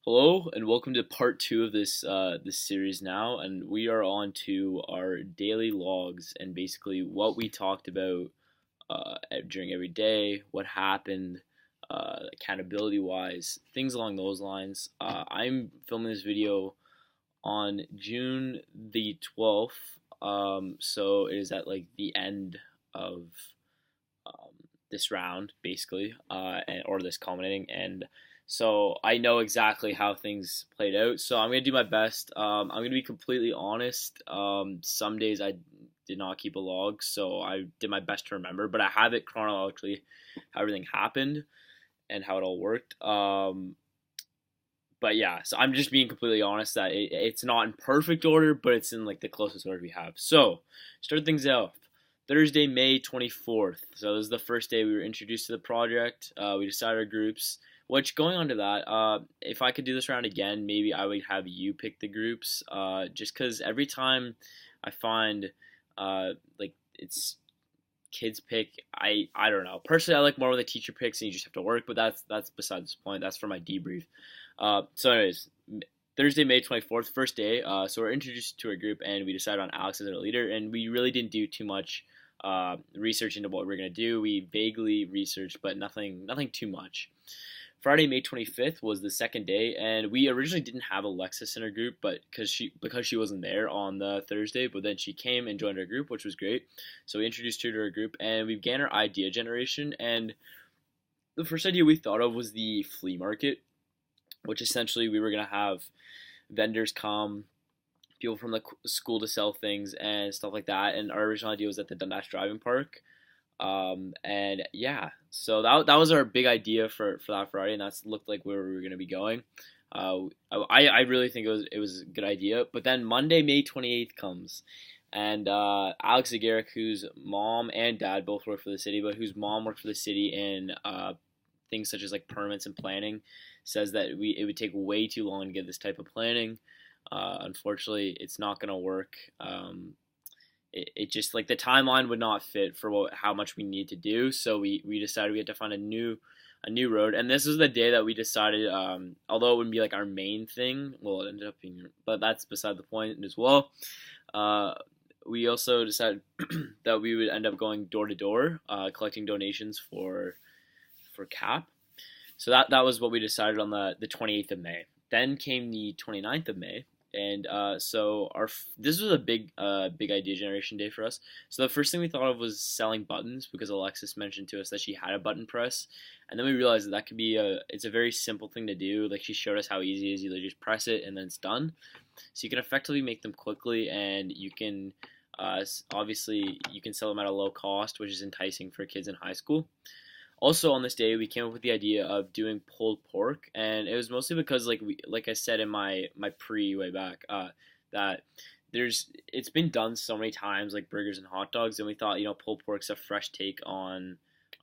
Hello and welcome to part two of this series now, and we are on to our daily logs and basically what we talked about during every day, what happened, accountability wise, things along those lines. I'm filming this video on June the 12th, so it is at like the end of um, this round, basically, or this culminating. And so I know exactly how things played out. So I'm gonna do my best. I'm gonna be completely honest. Some days I did not keep a log, so I did my best to remember. But I have it chronologically, how everything happened and how it all worked. But yeah, so I'm just being completely honest that it's not in perfect order, but it's in like the closest order we have. So start things out. Thursday, May 24th. So this is the first day we were introduced to the project. We decided our groups. Which going on to that, if I could do this round again, maybe I would have you pick the groups. Just because every time I find like it's kids pick, I don't know. Personally, I like more when the teacher picks and you just have to work. But that's besides the point. That's for my debrief. Anyways, Thursday, May 24th, first day. So we're introduced to our group and we decided on Alex as our leader. And we really didn't do too much research into what we're gonna do. We vaguely researched, but nothing too much. Friday, May 25th was the second day, and we originally didn't have Alexis in our group, but because she wasn't there on the Thursday, but then she came and joined our group, which was great. So we introduced her to our group, and we began our idea generation. And the first idea we thought of was the flea market, which essentially we were gonna have vendors come, people from the school to sell things and stuff like that. And our original idea was at the Dundas Driving Park. And yeah, so that was our big idea for that Friday, and that's looked like where we were gonna be going. I really think it was a good idea. But then Monday, May 28th comes, and Alex Zagaric, whose mom and dad both work for the city, but whose mom worked for the city in things such as like permits and planning, says that it would take way too long to get this type of planning. Unfortunately, it's not gonna work. It just like the timeline would not fit for how much we need to do. So we decided we had to find a new road. And this was the day that we decided, although it wouldn't be like our main thing, well, it ended up being, but that's beside the point as well. Uh, we also decided that we would end up going door to door, collecting donations for CAP. So that was what we decided on the 28th of May. Then came the 29th of May, and so this was a big idea generation day for us. So the first thing we thought of was selling buttons because Alexis mentioned to us that she had a button press, and then we realized that could be it's a very simple thing to do. Like she showed us how easy it is. You just press it and then it's done. So you can effectively make them quickly, and you can obviously you can sell them at a low cost, which is enticing for kids in high school. Also on this day, we came up with the idea of doing pulled pork, and it was mostly because, like I said in my pre way back, that it's been done so many times, like burgers and hot dogs, and we thought pulled pork's a fresh take on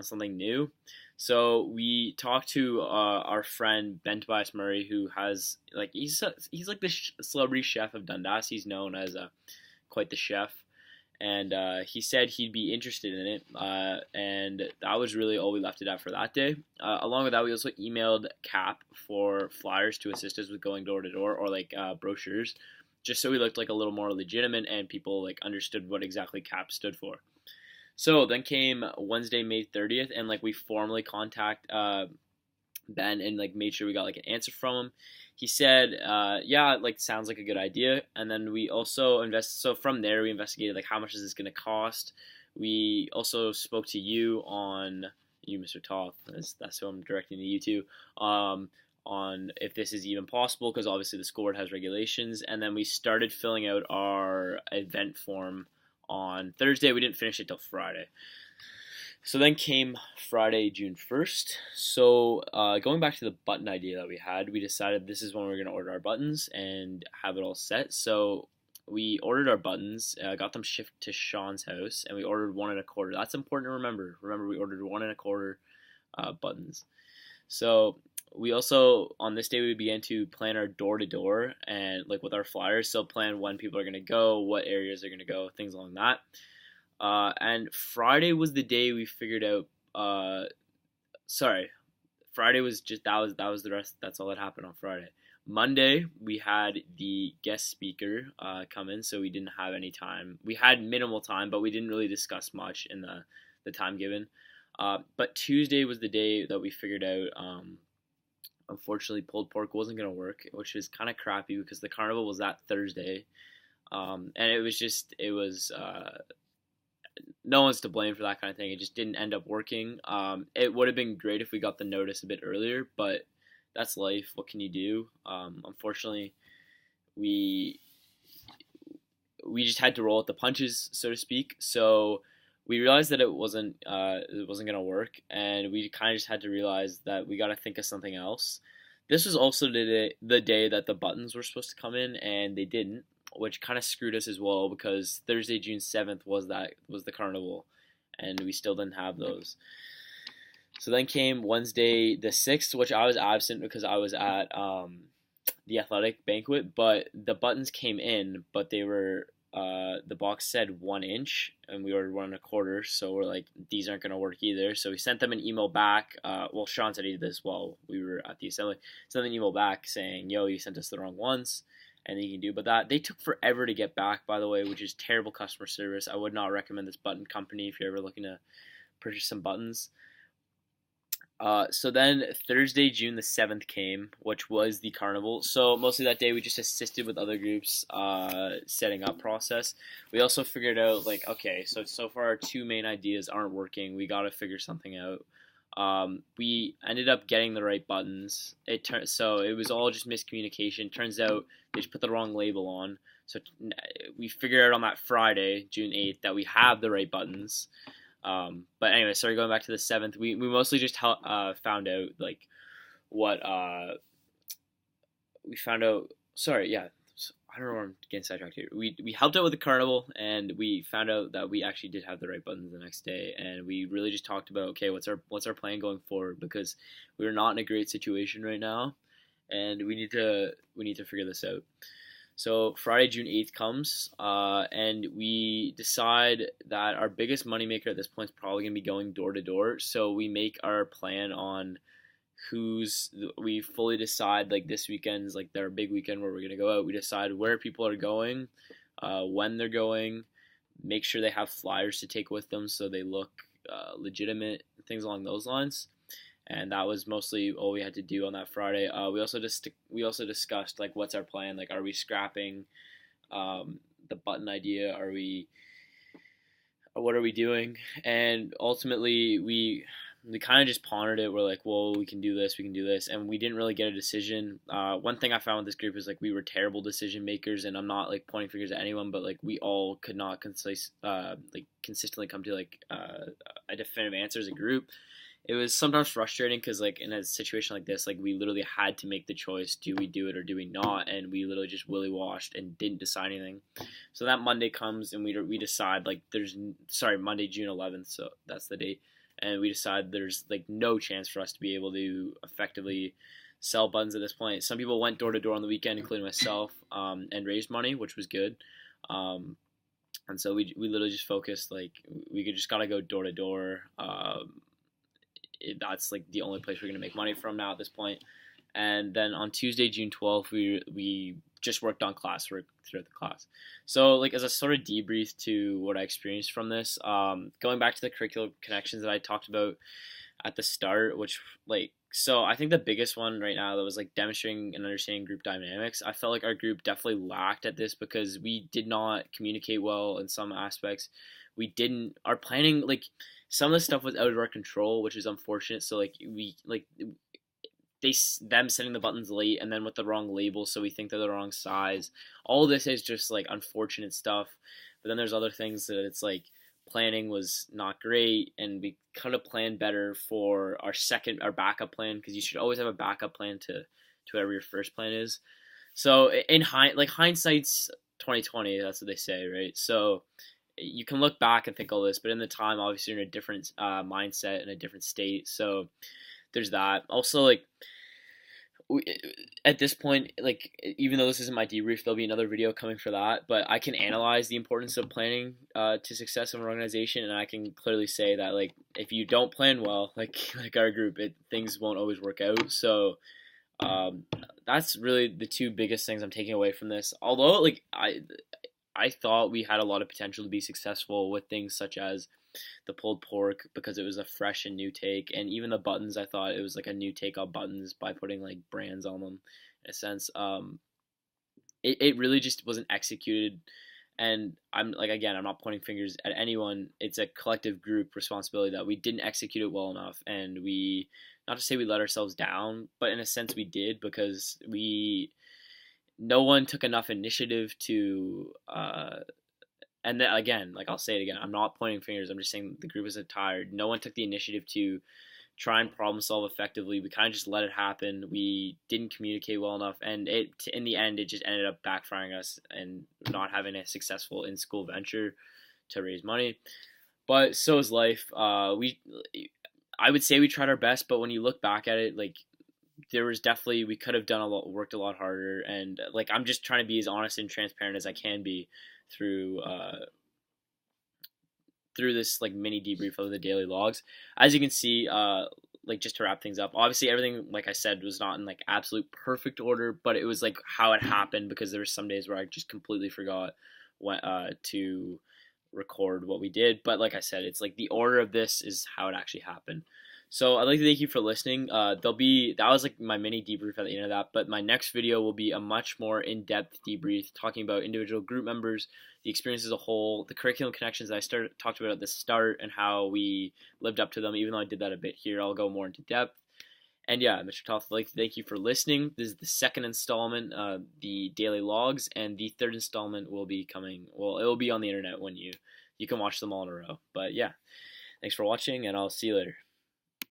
something new. So we talked to our friend Ben Tobias Murray, who has like he's like the celebrity chef of Dundas. He's known as quite the chef, and he said he'd be interested in it, and that was really all we left it at for that day. Along with that, we also emailed CAP for flyers to assist us with going door to door, or like brochures, just so we looked like a little more legitimate and people like understood what exactly CAP stood for. So then came Wednesday, May 30th, and like we formally contact Ben and like made sure we got like an answer from him. He said, "Yeah, like sounds like a good idea." And then we also invest. So from there, we investigated like how much is this going to cost. We also spoke to you on you, Mr. Toth. That's who I'm directing to you to. On if this is even possible, because obviously the school board has regulations. And then we started filling out our event form on Thursday. We didn't finish it till Friday. So then came Friday, June 1st. So going back to the button idea that we had, we decided this is when we are going to order our buttons and have it all set. So we ordered our buttons, got them shipped to Sean's house, and we ordered 1 1/4. That's important to remember. Remember, we ordered 1 1/4 buttons. So we also, on this day, we began to plan our door to door and like with our flyers. So plan when people are going to go, what areas are going to go, things along that. And Friday was the day we figured out. Sorry, Friday was just that was the rest. That's all that happened on Friday. Monday we had the guest speaker come in, so we didn't have any time. We had minimal time, but we didn't really discuss much in the time given. But Tuesday was the day that we figured out. Unfortunately, pulled pork wasn't gonna work, which is kind of crappy because the carnival was that Thursday, and it was no one's to blame for that kind of thing. It just didn't end up working. It would have been great if we got the notice a bit earlier, but that's life. What can you do? Unfortunately, we we just had to roll with the punches, so to speak. So we realized that it wasn't gonna work, and we kind of just had to realize that we got to think of something else. This was also the day that the buttons were supposed to come in, and they didn't, which kind of screwed us as well because Thursday, June 7th was the carnival, and we still didn't have those. So then came Wednesday the 6th, which I was absent because I was at the athletic banquet, but the buttons came in, but they were the box said 1 inch, and we were 1 1/4, so we're like, these aren't gonna work either. So we sent them an email back. Well, Sean said he did this while we were at the assembly. Sent an email back saying, "Yo, you sent us the wrong ones." And you can do, but that they took forever to get back, by the way, which is terrible customer service. I would not recommend this button company if you're ever looking to purchase some buttons. So then Thursday, June 7th came, which was the carnival. So mostly that day we just assisted with other groups setting up process. We also figured out like, okay, so far our two main ideas aren't working. We got to figure something out. We ended up getting the right buttons. So it was all just miscommunication. Turns out they just put the wrong label on. So we figured out on that Friday, June 8th, that we have the right buttons. But anyway, sorry, going back to the 7th, we mostly just found out like what we found out. Sorry, yeah, I don't know where I'm getting sidetracked here. We helped out with the carnival, and we found out that we actually did have the right buttons the next day, and we really just talked about, okay, what's our plan going forward, because we're not in a great situation right now, and we need to figure this out. So Friday, June 8th comes, and we decide that our biggest moneymaker at this point is probably going to be going door to door. So we make our plan on we fully decide, like, this weekend's like their big weekend where we're going to go out. We decide where people are going, when they're going, make sure they have flyers to take with them so they look legitimate, things along those lines. And that was mostly all we had to do on that Friday. We also discussed like, what's our plan? Like, are we scrapping the button idea? What are we doing? And ultimately, we kind of just pondered it. We're like, well, we can do this, and we didn't really get a decision. One thing I found with this group is like, we were terrible decision makers, and I'm not like pointing fingers at anyone, but like, we all could not consistently come to like a definitive answer as a group. It was sometimes frustrating because, like, in a situation like this, like, we literally had to make the choice: do we do it or do we not? And we literally just willy washed and didn't decide anything. So that Monday comes, and we decide, like, Monday, June 11th, so that's the date, and we decide there's like no chance for us to be able to effectively sell buttons at this point. Some people went door to door on the weekend, including myself, and raised money, which was good. And so we literally just focused, like, we just gotta go door to door. That's like the only place we're gonna make money from now at this point. And then on Tuesday, June 12th, we just worked on classwork throughout the class. So, like, as a sort of debrief to what I experienced from this, going back to the curricular connections that I talked about at the start, which, like, so I think the biggest one right now that was like demonstrating and understanding group dynamics. I felt like our group definitely lacked at this because we did not communicate well in some aspects. Our planning, like, some of the stuff was out of our control, which is unfortunate. So like, them sending the buttons late and then with the wrong label, so we think they're the wrong size. All this is just like unfortunate stuff. But then there's other things that it's like, planning was not great, and we could have planned better for our backup plan, because you should always have a backup plan to whatever your first plan is. So hindsight's 2020, that's what they say, right? So you can look back and think all this, but in the time, obviously, you're in a different mindset and a different state. So there's that. Also, like, we, at this point, like even though this isn't my debrief, there'll be another video coming for that. But I can analyze the importance of planning to success of an organization, and I can clearly say that like if you don't plan well, like our group, things won't always work out. So um, that's really the two biggest things I'm taking away from this. Although like I thought we had a lot of potential to be successful with things such as the pulled pork because it was a fresh and new take, and even the buttons I thought it was like a new take on buttons by putting like brands on them in a sense. It really just wasn't executed, and I'm like again I'm not pointing fingers at anyone. It's a collective group responsibility that we didn't execute it well enough, and we not to say we let ourselves down, but in a sense we did because we no one took enough initiative to and then again, like I'll say it again, I'm not pointing fingers. I'm just saying the group is tired. No one took the initiative to try and problem solve effectively. We kind of just let it happen. We didn't communicate well enough, and in the end, it just ended up backfiring us and not having a successful in school venture to raise money. But so is life. I would say we tried our best, but when you look back at it, like there was definitely we could have done a lot, worked a lot harder, and like I'm just trying to be as honest and transparent as I can be through through this like mini debrief of the daily logs. As you can see, like just to wrap things up, obviously everything like I said was not in like absolute perfect order, but it was like how it happened because there were some days where I just completely forgot what to record what we did. But like I said, it's like the order of this is how it actually happened. So I'd like to thank you for listening. That was like my mini debrief at the end of that, but my next video will be a much more in-depth debrief talking about individual group members, the experience as a whole, the curriculum connections that I talked about at the start, and how we lived up to them. Even though I did that a bit here, I'll go more into depth. And yeah, Mr. Toth, I'd like to thank you for listening. This is the second installment, the daily logs, and the third installment will be coming. Well, it will be on the internet when you can watch them all in a row. But yeah, thanks for watching, and I'll see you later.